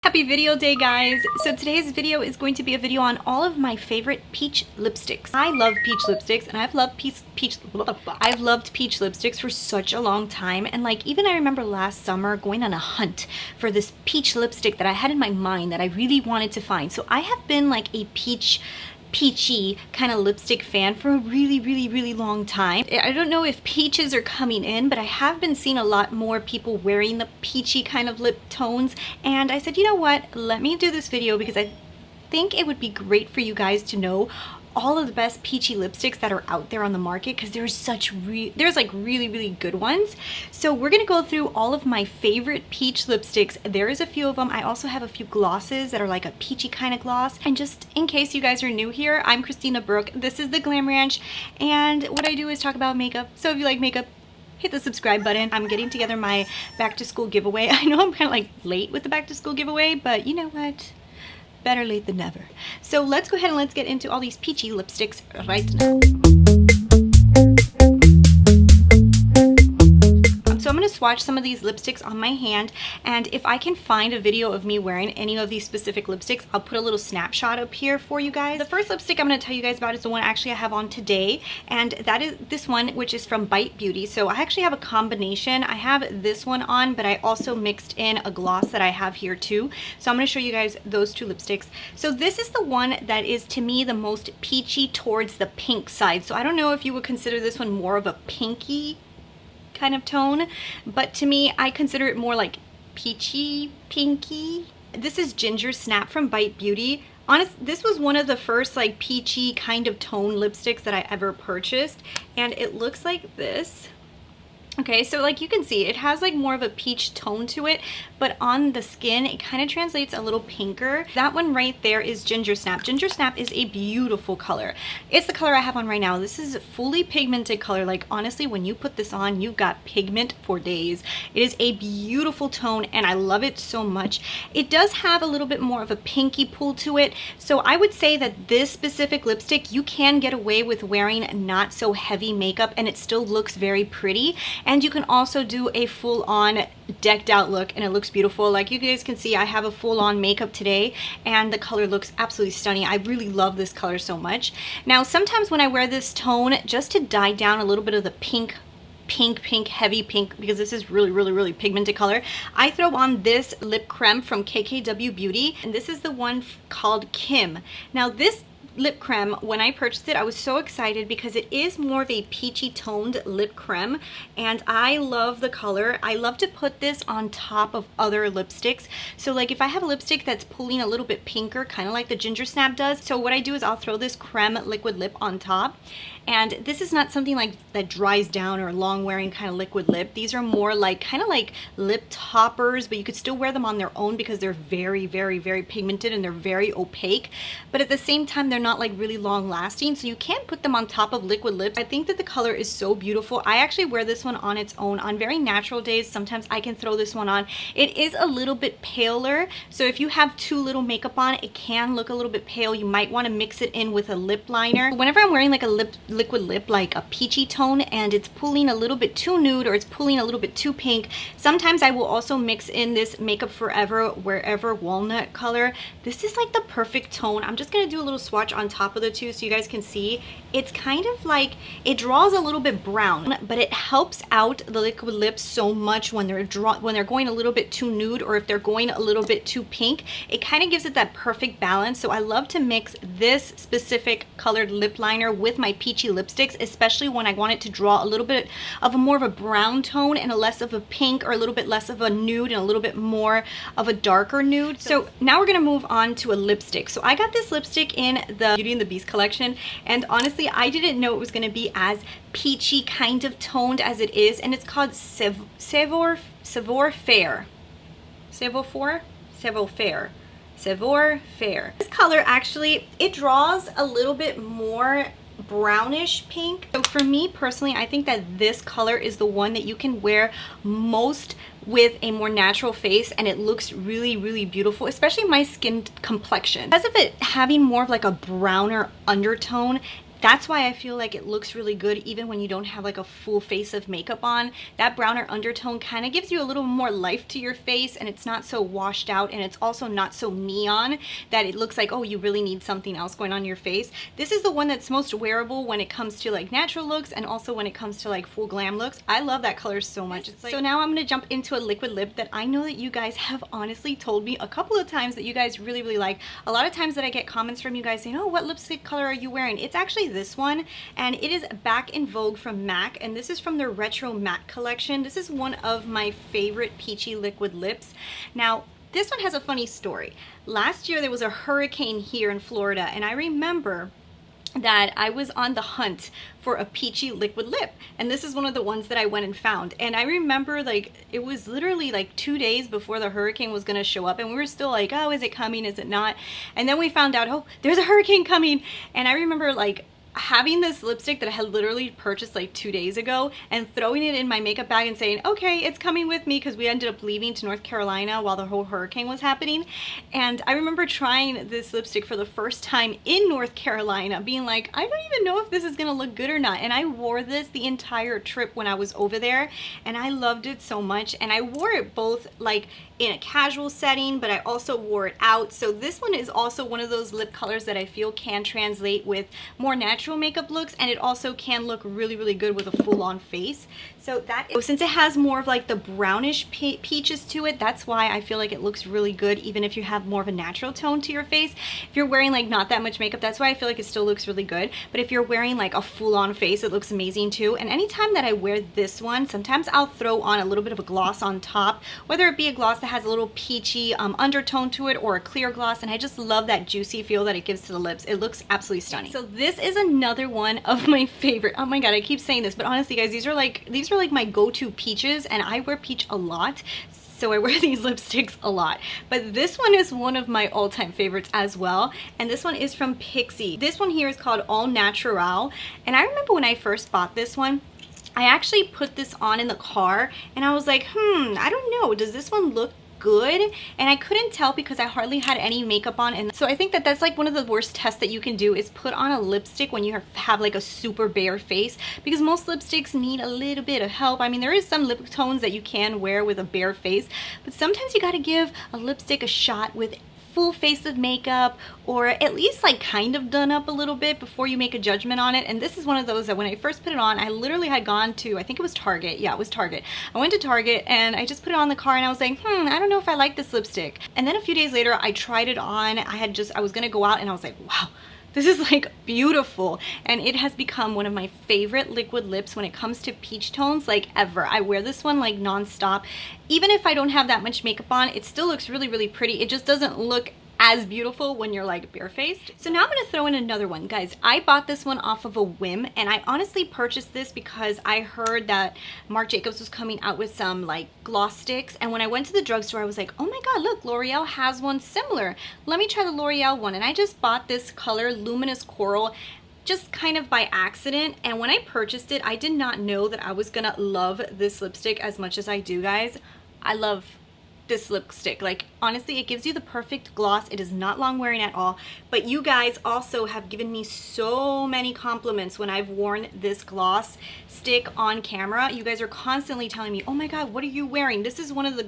Happy video day, guys. So today's video is going to be a video on all of my favorite peach lipsticks. I love peach lipsticks, and I've loved peach lipsticks for such a long time. And like, even I remember last summer going on a hunt for this peach lipstick that I had in my mind that I really wanted to find. So I have been like a peachy kind of lipstick fan for a really long time. I don't know if peaches are coming in, but I have been seeing a lot more people wearing the peachy kind of lip tones, and I said, you know what, let me do this video because I think it would be great for you guys to know all of the best peachy lipsticks that are out there on the market, because there's like really good ones. So we're gonna go through all of my favorite peach lipsticks. There is a few of them. I also have a few glosses that are like a peachy kind of gloss. And just in case you guys are new here, I'm Christina Brooke. This is the GLAMRANCH, and what I do is talk about makeup. So if you like makeup, hit the subscribe button. I'm getting together my back to school giveaway. I know I'm kind of like late with the back to school giveaway, but you know what? Better late than never. So let's go ahead and let's get into all these peachy lipsticks right now. So I'm going to swatch some of these lipsticks on my hand, and if I can find a video of me wearing any of these specific lipsticks, I'll put a little snapshot up here for you guys. The first lipstick I'm going to tell you guys about is the one actually I have on today, and that is this one, which is from Bite Beauty. So I actually have a combination. I have this one on, but I also mixed in a gloss that I have here too. So I'm going to show you guys those two lipsticks. So this is the one that is, to me, the most peachy towards the pink side. So I don't know if you would consider this one more of a pinky kind of tone, but to me, I consider it more like peachy pinky. This is GINGERSNAP from Bite Beauty. This was one of the first like peachy kind of tone lipsticks that I ever purchased, and it looks like this. Okay, so like you can see, it has like more of a peach tone to it, but on the skin, it kind of translates a little pinker. That one right there is GINGERSNAP. GINGERSNAP is a beautiful color. It's the color I have on right now. This is a fully pigmented color. Like honestly, when you put this on, you've got pigment for days. It is a beautiful tone, and I love it so much. It does have a little bit more of a pinky pull to it. So I would say that this specific lipstick, you can get away with wearing not so heavy makeup, and it still looks very pretty. And you can also do a full-on decked out look, and it looks beautiful. Like you guys can see, I have a full-on makeup today, and the color looks absolutely stunning. I really love this color so much. Now, sometimes when I wear this tone, just to dye down a little bit of the pink, heavy pink, because this is really pigmented color, I throw on this lip creme from KKW Beauty, and this is the one called Kim. Now, this lip creme, when I purchased it, I was so excited because it is more of a peachy toned lip creme, and I love the color. I love to put this on top of other lipsticks. So like if I have a lipstick that's pulling a little bit pinker, kind of like the GINGERSNAP does, so what I do is I'll throw this creme liquid lip on top. And this is not something like that dries down or long wearing kind of liquid lip. These are more like kind of like lip toppers, but you could still wear them on their own because they're very pigmented and they're very opaque. But at the same time, they're not like really long lasting, so you can't put them on top of liquid lips. I think that the color is so beautiful. I actually wear this one on its own on very natural days. Sometimes I can throw this one on. It is a little bit paler, so if you have too little makeup on, it can look a little bit pale. You might want to mix it in with a lip liner. Whenever I'm wearing like a liquid lip, like a peachy tone, and it's pulling a little bit too nude or it's pulling a little bit too pink, sometimes I will also mix in this Makeup Forever Wherever walnut color. This is like the perfect tone. I'm just gonna do a little swatch on top of the two so you guys can see. It's kind of like, it draws a little bit brown, but it helps out the liquid lips so much when they're going a little bit too nude, or if they're going a little bit too pink. It kind of gives it that perfect balance. So I love to mix this specific colored lip liner with my peachy lipsticks, especially when I want it to draw a little bit of a more of a brown tone and a less of a pink, or a little bit less of a nude and a little bit more of a darker nude. So now we're gonna move on to a lipstick. So I got this lipstick in the Beauty and the Beast collection, and honestly, I didn't know it was gonna be as peachy kind of toned as it is, and it's called Savoir Faire. This color, actually, it draws a little bit more brownish pink. So for me personally, I think that this color is the one that you can wear most with a more natural face, and it looks really beautiful, especially my skin complexion. Because of it having more of like a browner undertone, that's why I feel like it looks really good even when you don't have like a full face of makeup on. That browner undertone kind of gives you a little more life to your face, and it's not so washed out, and it's also not so neon that it looks like, oh, you really need something else going on your face. This is the one that's most wearable when it comes to like natural looks, and also when it comes to like full glam looks. I love that color so much. It's like, so now I'm gonna jump into a liquid lip that I know that you guys have honestly told me a couple of times that you guys really, really like. A lot of times that I get comments from you guys saying, oh, what lipstick color are you wearing? It's actually this one, and it is Back in Vogue from MAC, and this is from their Retro Matte collection. This is one of my favorite peachy liquid lips. Now, this one has a funny story. Last year there was a hurricane here in Florida, and I remember that I was on the hunt for a peachy liquid lip, and this is one of the ones that I went and found. And I remember like it was literally like 2 days before the hurricane was gonna show up, and we were still like, oh, is it coming, is it not? And then we found out, oh, there's a hurricane coming. And I remember like having this lipstick that I had literally purchased like 2 days ago and throwing it in my makeup bag and saying, okay, it's coming with me, because we ended up leaving to North Carolina while the whole hurricane was happening. And I remember trying this lipstick for the first time in North Carolina, being like, I don't even know if this is gonna look good or not. And I wore this the entire trip when I was over there, and I loved it so much. And I wore it both like in a casual setting, but I also wore it out. So this one is also one of those lip colors that I feel can translate with more natural makeup looks, and it also can look really, really good with a full-on face. So that is, since it has more of like the brownish peaches to it, that's why I feel like it looks really good even if you have more of a natural tone to your face. If you're wearing like not that much makeup, that's why I feel like it still looks really good. But if you're wearing like a full-on face, it looks amazing too. And anytime that I wear this one, sometimes I'll throw on a little bit of a gloss on top, whether it be a gloss that has a little peachy undertone to it or a clear gloss, and I just love that juicy feel that it gives to the lips. It looks absolutely stunning. So this is another one of my favorite, oh my god, I keep saying this, but honestly guys, these are like my go-to peaches, and I wear peach a lot, so I wear these lipsticks a lot. But this one is one of my all-time favorites as well, and this one is from PIXI. This one here is called All Naturelle, and I remember when I first bought this one, I actually put this on in the car, and I was like, I don't know, does this one look good? And I couldn't tell because I hardly had any makeup on. And so I think that that's like one of the worst tests that you can do, is put on a lipstick when you have like a super bare face, because most lipsticks need a little bit of help. I mean, there is some lip tones that you can wear with a bare face, but sometimes you got to give a lipstick a shot with full face of makeup, or at least like kind of done up a little bit before you make a judgment on it. And this is one of those that when I first put it on, I literally had gone to, I think it was Target. Yeah, it was Target. I went to Target and I just put it on the car, and I was like, I don't know if I like this lipstick. And then a few days later, I tried it on. I was gonna go out, and I was like, wow, this is like beautiful. And it has become one of my favorite liquid lips when it comes to peach tones, like ever. I wear this one like non-stop. Even if I don't have that much makeup on, it still looks really, really pretty. It just doesn't look as beautiful when you're like barefaced. So now I'm gonna throw in another one. Guys, I bought this one off of a whim, and I honestly purchased this because I heard that Marc Jacobs was coming out with some like gloss sticks, and when I went to the drugstore, I was like, oh my god, look, L'Oreal has one similar. Let me try the L'Oreal one. And I just bought this color, Luminous Coral, just kind of by accident. And when I purchased it, I did not know that I was gonna love this lipstick as much as I do, guys. I love this lipstick. Like, honestly, it gives you the perfect gloss. It is not long wearing at all, but you guys also have given me so many compliments when I've worn this gloss stick on camera. You guys are constantly telling me, oh my god, what are you wearing? This is one of the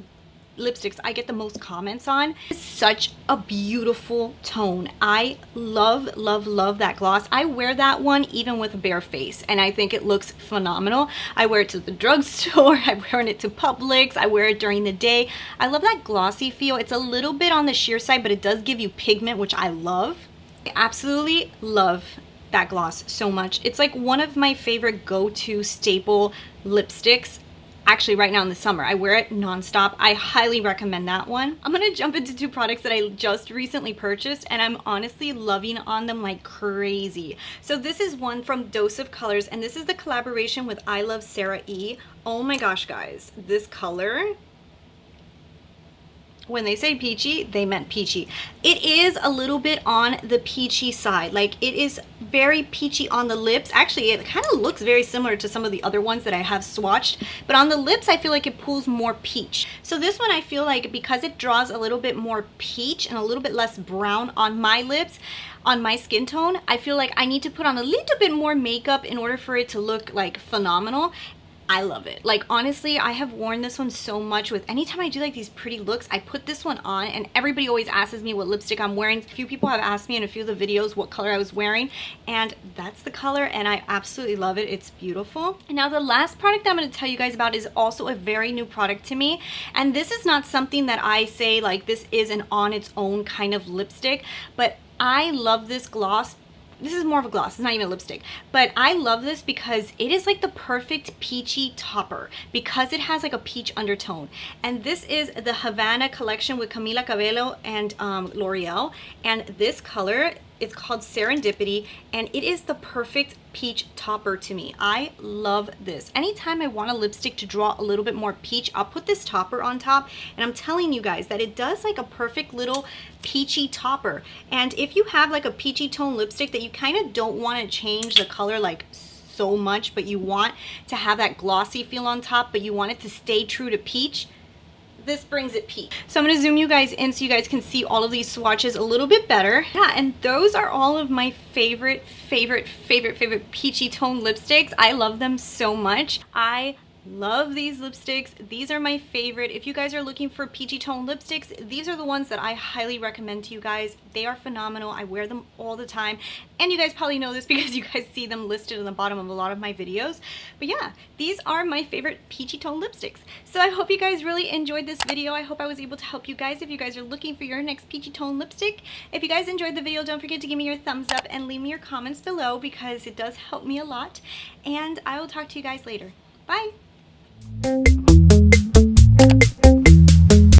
lipsticks I get the most comments on. It's such a beautiful tone. I love, love, love that gloss. I wear that one even with a bare face, and I think it looks phenomenal. I wear it to the drugstore, I wear it to Publix, I wear it during the day. I love that glossy feel. It's a little bit on the sheer side, but it does give you pigment, which I love. I absolutely love that gloss so much. It's like one of my favorite go-to staple lipsticks. Actually, right now in the summer, I wear it non-stop. I highly recommend that one. I'm gonna jump into two products that I just recently purchased, and I'm honestly loving on them like crazy. So this is one from Dose of Colors, and this is the collaboration with iluvsarahii. Oh my gosh, guys, this color, when they say peachy, they meant peachy. It is a little bit on the peachy side. Like, it is very peachy on the lips. Actually, it kind of looks very similar to some of the other ones that I have swatched, but on the lips I feel like it pulls more peach. So this one I feel like because it draws a little bit more peach and a little bit less brown on my lips, on my skin tone, I feel like I need to put on a little bit more makeup in order for it to look like phenomenal. I love it. Like, honestly, I have worn this one so much. With anytime I do like these pretty looks, I put this one on, and everybody always asks me what lipstick I'm wearing. A few people have asked me in a few of the videos what color I was wearing, and that's the color, and I absolutely love it. It's beautiful. And now the last product I'm going to tell you guys about is also a very new product to me, and this is not something that I say like this is an on its own kind of lipstick, but I love this gloss. This is more of a gloss, it's not even a lipstick, but I love this because it is like the perfect peachy topper because it has like a peach undertone. And this is the Havana collection with Camila Cabello and L'Oreal, and this color, it's called Serendipity, and it is the perfect peach topper to me. I love this. Anytime I want a lipstick to draw a little bit more peach, I'll put this topper on top, and I'm telling you guys that it does like a perfect little peachy topper. And if you have like a peachy tone lipstick that you kind of don't want to change the color like so much, but you want to have that glossy feel on top, but you want it to stay true to peach, this brings it peach. So I'm going to zoom you guys in so you guys can see all of these swatches a little bit better. Yeah, and those are all of my favorite peachy tone lipsticks. I love them so much. I love these lipsticks. These are my favorite. If you guys are looking for peachy tone lipsticks, these are the ones that I highly recommend to you guys. They are phenomenal. I wear them all the time, and you guys probably know this because you guys see them listed in the bottom of a lot of my videos. But yeah, these are my favorite peachy tone lipsticks. So I hope you guys really enjoyed this video. I hope I was able to help you guys if you guys are looking for your next peachy tone lipstick. If you guys enjoyed the video, don't forget to give me your thumbs up and leave me your comments below because it does help me a lot. And I will talk to you guys later. Bye!